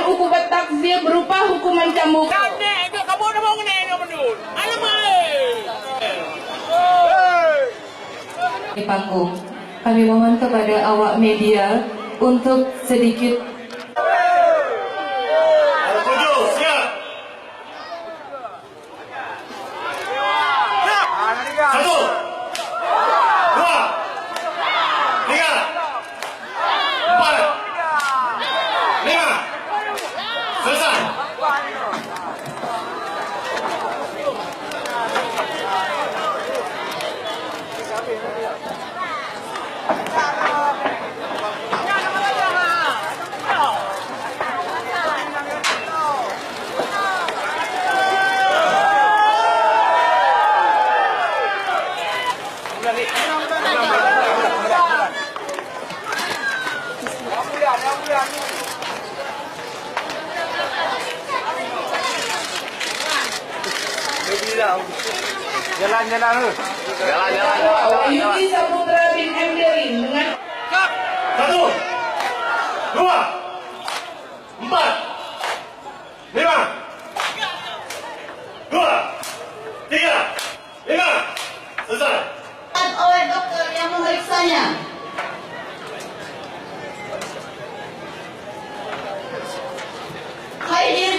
hukuman takzir berupa hukuman cambuk. Kamu dah mau kena menun. Di panggung, kami mohon kepada awak media untuk sedikit Satu, dua, tiga, empat, lima, selesai. Jalan. Yudi Saputra bin Emderin dengan Satu, dua, empat, lima, dua, tiga, lima, selesai. Oleh dokter yang memeriksanya. Hadirin